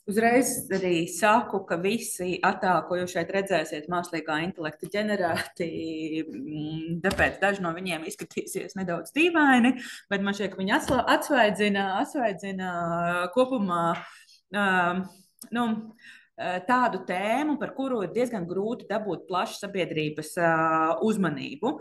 Uzreiz arī saku, ka visi attēli, ko jūs šeit redzēsiet, mākslīgā intelekta ģenerēti, tāpēc daži no viņiem izskatīsies nedaudz dīvaini, bet man šķiet, ka viņi atsvaidzina kopumā nu, tādu tēmu, par kuru ir diezgan grūti dabūt plašu sabiedrības uzmanību.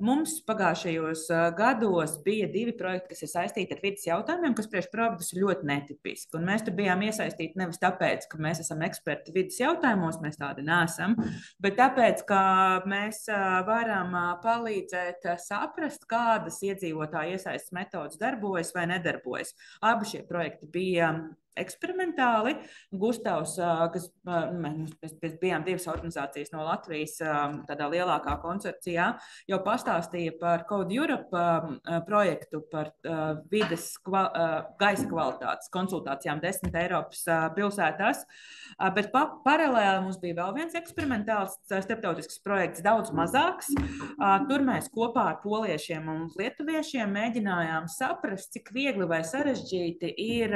Mums pagājušajos gados bija 2 projekti, kas ir saistīti ar vidas jautājumiem, kas priekš providus ir ļoti netipiski. Un mēs tur bijām iesaistīti nevis tāpēc, ka mēs esam eksperti vidas jautājumos, mēs tādi neesam, bet tāpēc, ka mēs varam palīdzēt saprast, kādas iedzīvotāju iesaistas metodas darbojas vai nedarbojas. Abi šie projekti bija eksperimentāli. Gustavs, kas mēs bijām 2 organizācijas no Latvijas tādā lielākā konsorcijā, jau pastāstīja par Code Europe projektu par vides gaisa kvalitātes konsultācijām 10 Eiropas pilsētās, bet paralēli mums bija vēl viens eksperimentāls starptautisks projekts, daudz mazāks. Tur mēs kopā ar poliešiem un lietuviešiem mēģinājām saprast, cik viegli vai sarežģīti ir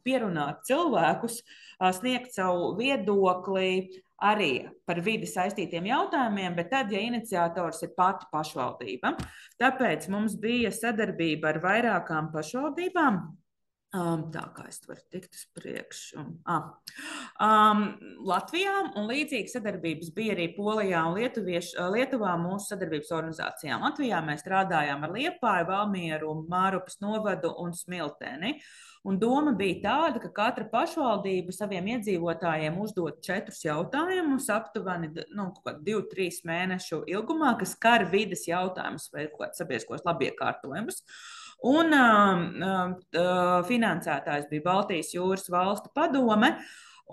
pierunāt cilvēkus, sniegt savu viedokli arī par vidi saistītiem jautājumiem, bet tad, ja iniciators ir pati pašvaldība. Tāpēc mums bija sadarbība ar vairākām pašvaldībām. Tā kā es varu tikt uz priekšu. Latvijā un līdzīgi sadarbības bija arī Polijā un Lietuvā mūsu sadarbības organizācijām. Latvijā mēs strādājām ar Liepāju, Valmieru, Mārupas novadu un Smilteni. Un doma bija tāda, ka katra pašvaldība saviem iedzīvotājiem uzdod 4 jautājumus aptuveni 2-3 mēnešu ilgumā, kas skar vides jautājumus vai sabiedriskos labiekārtojumus. Un finansētājs bija Baltijas jūras valstu padome.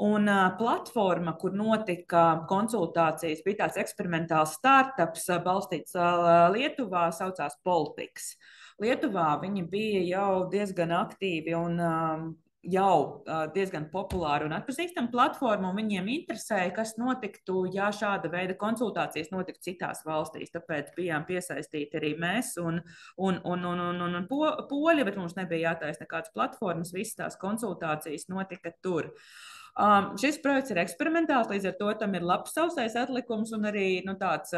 Un platforma, kur notika konsultācijas, bija tāds eksperimentāls startups balstīts Lietuvā, saucās Politics. Lietuvā viņi bija jau diezgan aktīvi un jau diezgan populāra un atpazīstama platforma, un viņiem interesēja, kas notiktu, ja šāda veida konsultācijas notiktu citās valstīs. Tāpēc bijām piesaistīti arī mēs un poļi, bet mums nebija jātaisa nekādas platformas, visas tās konsultācijas notika tur. Šis projekts ir eksperimentāls, līdz ar to tam ir labs sausais atlikums un arī tāds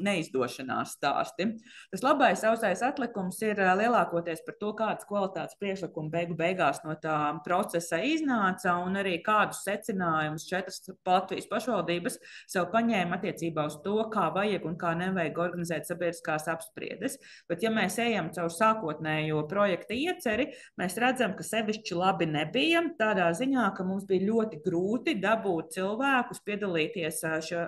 neizdošanās stāsti. Tas labais sausais atlikums ir lielākoties par to, kādas kvalitātes priekšlikumi beigās no tā procesa iznāca un arī kādus secinājumus 4 Latvijas pašvaldības sev paņēma attiecībā uz to, kā vajag un kā nevajag organizēt sabiedriskās apspriedes. Bet ja mēs ejam caur sākotnējo projekta ieceri, mēs redzam, ka sevišķi labi nebija tādā ziņā, ka mums bija ļoti grūti dabūt cilvēkus piedalīties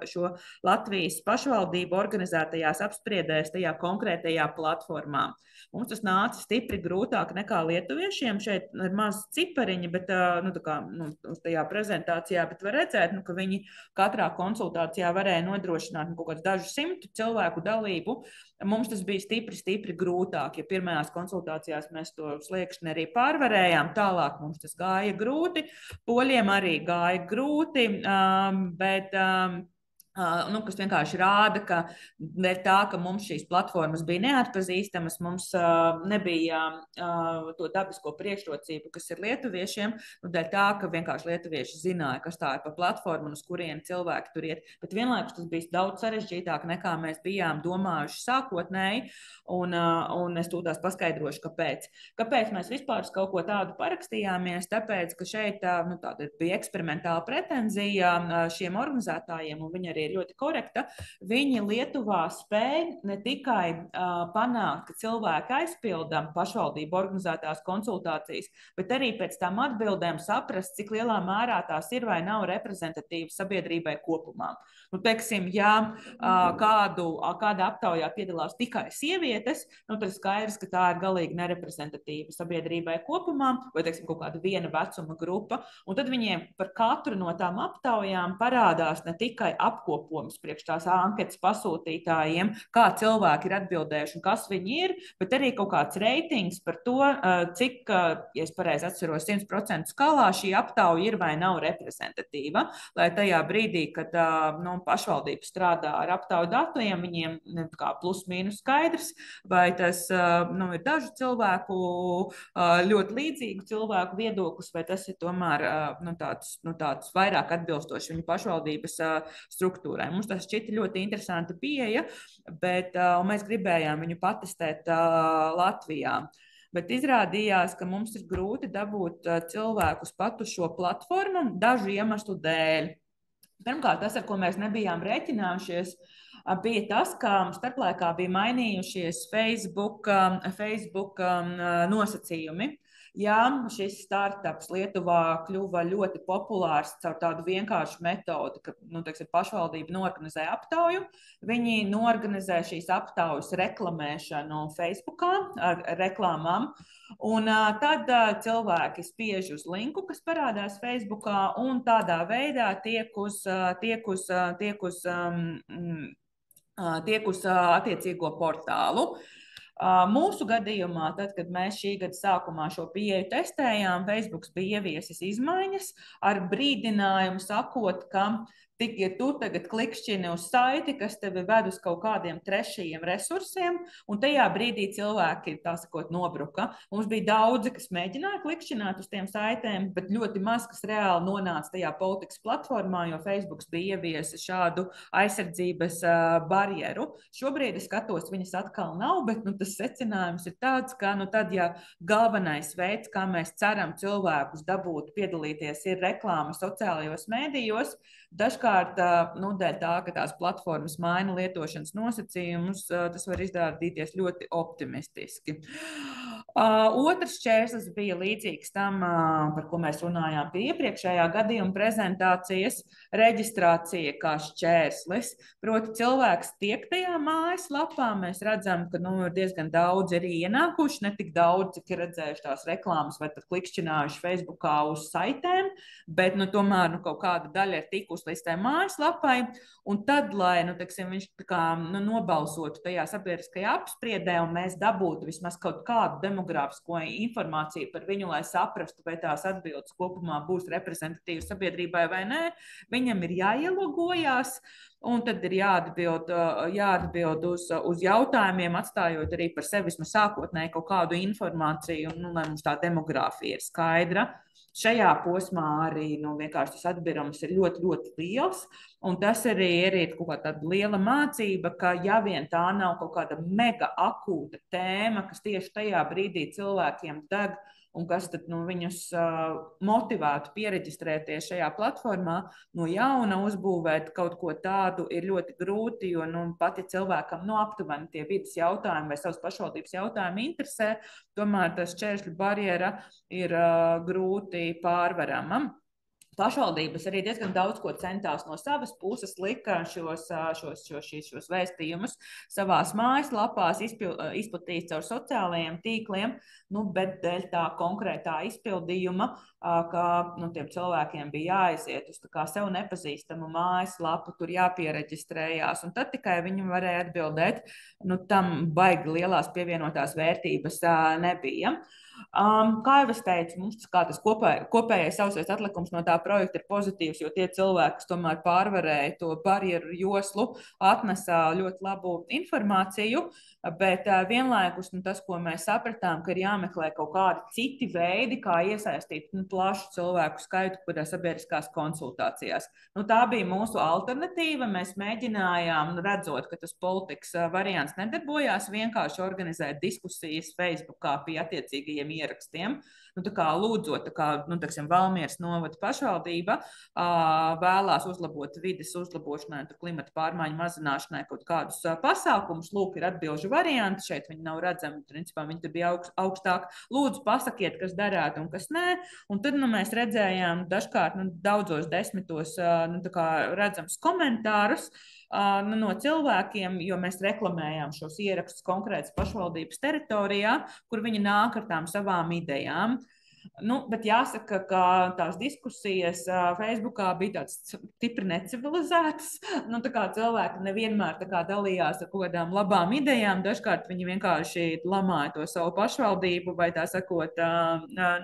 šo Latvijas pašvaldību organizētajās apspriedēs tajā konkrētajā platformā. Mums tas nāca stipri grūtāk nekā lietuviešiem. Šeit ir maz cipariņi, bet uz tajā prezentācijā, bet var redzēt, ka viņi katrā konsultācijā varēja nodrošināt kaut kādus dažus 100 cilvēku dalību. Mums tas bija stipri grūtāk, ja pirmajās konsultācijās mēs to sliekšņi arī pārvarējām, tālāk mums tas gāja grūti, poļiem arī gāja grūti, bet kas vienkārši rāda, ka dēļ tā, ka mums šīs platformas bija neatpazīstamas, mums nebija to dabisko priekšrocību, kas ir lietuviešiem, dēļ tā, ka vienkārši lietuvieši zināja, kas tā ir pa platformu un uz kurieni cilvēki tur iet. Bet vienlaikus tas bija daudz sarežģītāk, nekā mēs bijām domājuši sākotnēji, un es tūlīt paskaidrošu, kāpēc. Kāpēc mēs vispār uz kaut ko tādu parakstījāmies? Tāpēc, ka šeit tāda bija eksperimentāla pretenzija šiem organizētājiem, un viņi arī ir ļoti korekta. Viņi Lietuvā spēja ne tikai panākt, ka cilvēki aizpilda pašvaldību organizētās konsultācijas, bet arī pēc tām atbildēm saprast, cik lielā mērā tās ir vai nav reprezentatīvas sabiedrībai kopumā. Teiksim, ja kāda aptaujā piedalās tikai sievietes, tad skaidrs, ka tā ir galīgi nereprezentatīva sabiedrībai kopumā, vai, teiksim, kaut kāda viena vecuma grupa, un tad viņiem par katru no tām aptaujām parādās ne tikai apkopot apkopojums priekš tās anketas pasūtītājiem, kā cilvēki ir atbildējuši un kas viņi ir, bet arī kaut kāds reitings par to, cik, ja es pareizi atceros, 100% skalā šī aptauja ir vai nav reprezentatīva, lai tajā brīdī, kad pašvaldība strādā ar aptauju datiem, viņiem kā plus mīnus skaidrs, vai tas ir dažu cilvēku, ļoti līdzīgu cilvēku viedoklis, vai tas ir tomēr tāds vairāk atbilstoši viņu pašvaldības struktūrai. Mums tas šķita ļoti interesanta pieeja, bet mēs gribējām viņu patestēt Latvijā. Bet izrādījās, ka mums ir grūti dabūt cilvēkus pat uz šo platformu dažu iemeslu dēļ. Pirmkārt, tas, ar ko mēs nebijām rēķinājušies, bija tas, ka starplaikā bija mainījušies Facebook nosacījumi. Jā, šis startups Lietuvā kļuva ļoti populārs caur tādu vienkāršu metodi, ka pašvaldība norganizē aptauju. Viņi norganizē šīs aptaujas reklamēšanu Facebookā ar reklāmām. Un tad cilvēki spiež uz linku, kas parādās Facebookā, un tādā veidā tiek uz attiecīgo portālu. Mūsu gadījumā, tad, kad mēs šī gada sākumā šo pieeju testējām, Facebook bija ieviesis izmaiņas ar brīdinājumu sakot, ka ja tu tagad klikšķini uz saiti, kas tevi ved uz kaut kādiem trešajiem resursiem, un tajā brīdī cilvēki, tā sakot, nobruka. Mums bija daudzi, kas mēģināja klikšķināt uz tiem saitēm, bet ļoti maz, kas reāli nonāca tajā politikas platformā, jo Facebook bija ieviesis šādu aizsardzības barjeru. Šobrīd es skatos, viņas atkal nav, bet tas secinājums ir tāds, ka tad, ja galvenais veids, kā mēs ceram cilvēkus dabūt piedalīties, ir reklāma sociālajos mēdījos, dažkārt, dēļ tā, ka tās platformas maina lietošanas nosacījumus, tas var izrādīties ļoti optimistiski. Otrs šķērslis bija līdzīgs tam, par ko mēs runājām pie iepriekšējā gadījuma prezentācijas, reģistrācija kā šķērslis. Proti, cilvēks tiek tajā mājaslapā, mēs redzam, ka ir diezgan daudz arī ienākuši, ne tik daudz, cik ir redzējuši tās reklāmas vai pat klikšķinājuši Facebookā uz saitēm, bet tomēr kaut kāda daļa ir tikusi līdz tai mājaslapai, un tad, lai viņš nobalsotu tajā sabiedriskajā apspriedē, un mēs dabūtu vismaz kaut kādu demogrāfisko informāciju par viņu, lai saprastu, vai tās atbildes kopumā būs reprezentatīvas sabiedrībai vai nē, viņam ir jāielogojās, un tad ir jāatbild uz jautājumiem, atstājot arī par sevi vismaz sākotnēji kaut kādu informāciju, lai mums tā demogrāfija ir skaidra. Šajā posmā arī vienkārši tas atbirums ir ļoti, ļoti liels, un tas arī ir kaut kā tāda liela mācība, ka ja vien tā nav kaut kāda mega akūta tēma, kas tieši tajā brīdī cilvēkiem deg, un kas tad viņus motivētu piereģistrēties šajā platformā, no jauna uzbūvēt kaut ko tādu ir ļoti grūti, jo pat ja cilvēkam aptuveni tie vidas jautājumi vai savas pašvaldības jautājumi interesē, tomēr tas šķēršļu barjera ir grūti pārvarama. Pašvaldības arī diezgan daudz ko centās no savas puses, lika šos vēstījumus savās mājaslapās, izplatīt caur sociālajiem tīkliem, bet dēļ tā konkrētā izpildījuma, ka tiem cilvēkiem bija jāaiziet uz sev nepazīstamu mājaslapu, tur jāpiereģistrējās, un tad tikai viņi varēja atbildēt, tam baigi lielās pievienotās vērtības nebija. Kā jau es teicu, mums tas kopējais sausais atlikums no tā projekta ir pozitīvs, jo tie cilvēki, kas tomēr pārvarēja to barjeru joslu, atnesa ļoti labu informāciju, bet vienlaikus tas, ko mēs sapratām, ka ir jāmeklē kaut kādi citi veidi, kā iesaistīt plašu cilvēku skaitu sabiedriskās konsultācijās. Tā bija mūsu alternatīva. Mēs mēģinājām, redzot, ka tas politikas variants nedarbojās, vienkārši organizēt diskusijas Facebookā pie attiecīgajiem ierakstiem. Lūdzot, Valmieras novada pašvaldība vēlās uzlabot vides uzlabošanai, klimata pārmaiņu mazināšanai kaut kādus pasākumus. Lūk, ir atbilžu varianti, šeit viņi nav redzami, principā viņi tur bija augstāk. Lūdzu, pasakiet, kas darētu un kas nē. Un tad mēs redzējām dažkārt daudzos desmitos redzams komentārus no cilvēkiem, jo mēs reklamējām šos ierakstus konkrētas pašvaldības teritorijā, kur viņi nāk ar tām savām idejām. Bet jāsaka, ka tās diskusijas Facebookā bija tādas stipri necivilizētas. Tā kā cilvēki nevienmēr tā kā dalījās ar kaut kādām labām idejām. Dažkārt viņi vienkārši lamāja to savu pašvaldību vai tā sakot,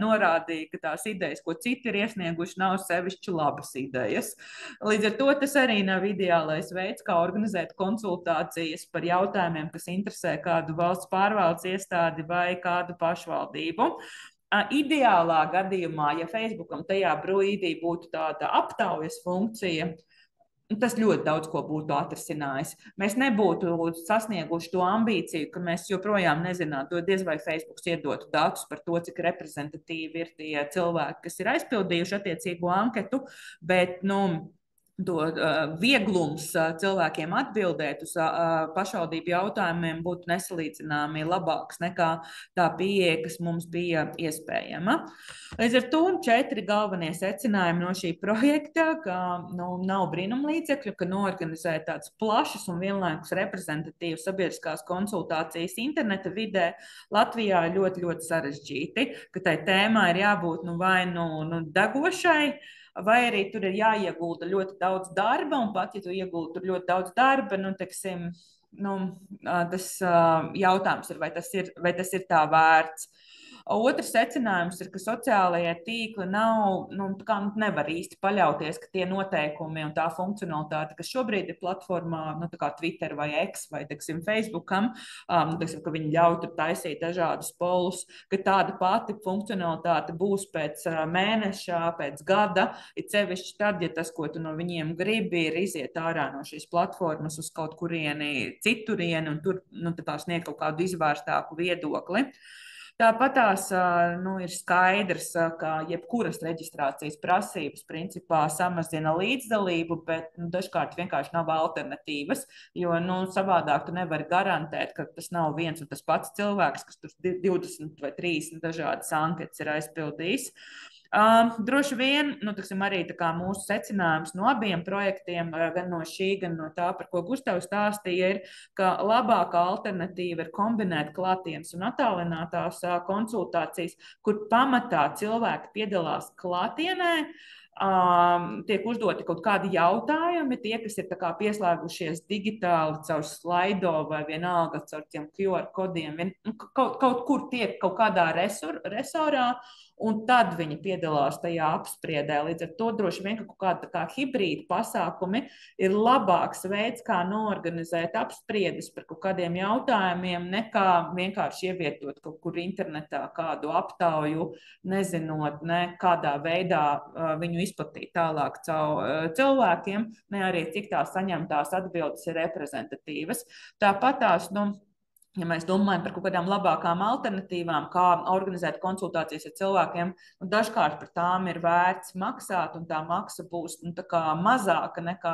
norādīja, ka tās idejas, ko citi ir iesnieguši, nav sevišķi labas idejas. Līdz ar to tas arī nav ideālais veids, kā organizēt konsultācijas par jautājumiem, kas interesē kādu valsts pārvaldes iestādi vai kādu pašvaldību. Ideālā gadījumā, ja Facebookam tajā brīdī būtu tāda aptaujas funkcija, tas ļoti daudz ko būtu atrisinājis. Mēs nebūtu sasnieguši to ambīciju, ka mēs joprojām nezinām, to diez vai Facebook iedotu datus par to, cik reprezentatīvi ir tie cilvēki, kas ir aizpildījuši attiecīgo anketu, bet, to vieglums cilvēkiem atbildēt uz pašvaldību jautājumiem būtu nesalīdzināmi labāks nekā tā pieeja, kas mums bija iespējama. Līdz ar to 4 galvenie secinājumi no šī projekta, ka nav brīnumlīdzekļu, ka noorganizēt tādas plašas un vienlaikus reprezentatīvas sabiedriskās konsultācijas interneta vidē Latvijā ir ļoti, ļoti sarežģīti, ka tai tēmai ir jābūt vai degošai, vai arī tur ir jāiegulda ļoti daudz darba, un pat, ja tu ieguldi tur ļoti daudz darba, tas jautājums ir, vai tas ir tā vērts. Otrs secinājums ir, ka sociālajie tīkli nevar īsti paļauties, ka tie noteikumi un tā funkcionalitāte, kas šobrīd ir platformā, kā Twitter vai X vai, Facebookam, ka viņi ļauj tur taisīt dažādus polus, ka tāda pati funkcionalitāte būs pēc mēneša, pēc gada, it sevišķi tad, ja tas, ko tu no viņiem gribi, ir iziet ārā no šīs platformas uz kaut kurieni citurieni un tur sniegt kaut kādu izvērstāku viedokli. Tāpat ir skaidrs, ka jebkuras reģistrācijas prasības principā samazina līdzdalību, bet dažkārt vienkārši nav alternatīvas, jo savādāk tu nevari garantēt, ka tas nav viens un tas pats cilvēks, kas tur 20 vai 30 dažādas anketas ir aizpildījis. Droši vien, arī mūsu secinājums no abiem projektiem, gan no šī, gan no tā, par ko Gustavs stāstīja, ir, ka labākā alternatīva ir kombinēt klātienes un attālinātās konsultācijas, kur pamatā cilvēki piedalās klātienē, tiek uzdoti kaut kādi jautājumi, tie, kas ir pieslēgušies digitāli caur slaido vai vienalga caur tiem QR kodiem, kaut kur tiek kaut kādā resorā, un tad viņi piedalās tajā apspriedē. Līdz ar to droši vien, ka kaut kāda hibrīda pasākumi ir labāks veids, kā noorganizēt apspriedes par kaut kādiem jautājumiem, nekā vienkārši ievietot kaut kur internetā kādu aptauju, nezinot, kādā veidā viņu izplatīt tālāk caur cilvēkiem, ne arī cik tās saņemtās atbildes ir reprezentatīvas. Tāpat tās, ja mēs domājam par kaut kādām labākām alternatīvām, kā organizēt konsultācijas ar cilvēkiem, dažkārt par tām ir vērts maksāt, un tā maksa būs mazāka nekā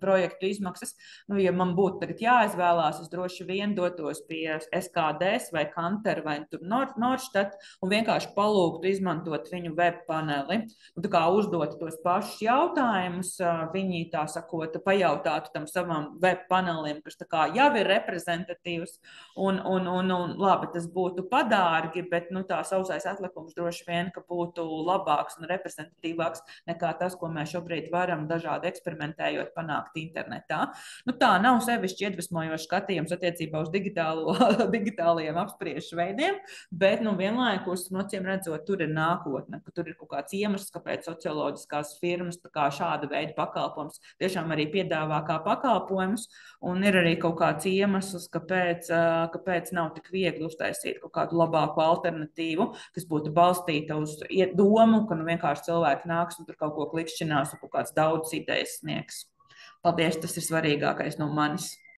projektu izmaksas. Ja man būtu tagad jāizvēlās, es droši vien dotos pie SKDS vai Kanter vai Nordstat un vienkārši palūgtu izmantot viņu web paneli. Uzdot tos pašus jautājumus, viņi tā sakot, pajautātu tam savam web panelim, kas jau ir reprezentatīvs. Un labi, tas būtu padārgi, bet tā sausais atlikums droši vien, ka būtu labāks un reprezentatīvāks nekā tas, ko mēs šobrīd varam dažādi eksperimentējot panākt internetā. Tā nav sevišķi iedvesmojošs skatījums attiecībā uz digitālajiem apspriešu veidiem, bet vienlaikus, acīm redzot, tur ir nākotne, ka tur ir kaut kāds iemesls, kāpēc socioloģiskās firmas šāda veida pakalpojums tiešām arī piedāvā kā pakalpojumus, un ir arī kaut kāds iemesls, kāpēc nav tik viegli uztaisīt kaut kādu labāku alternatīvu, kas būtu balstīta uz domu, ka vienkārši cilvēki nāks un tur kaut ko klikšķinās un kaut kāds daudz idejas sniegs. Paldies, tas ir svarīgākais no manis.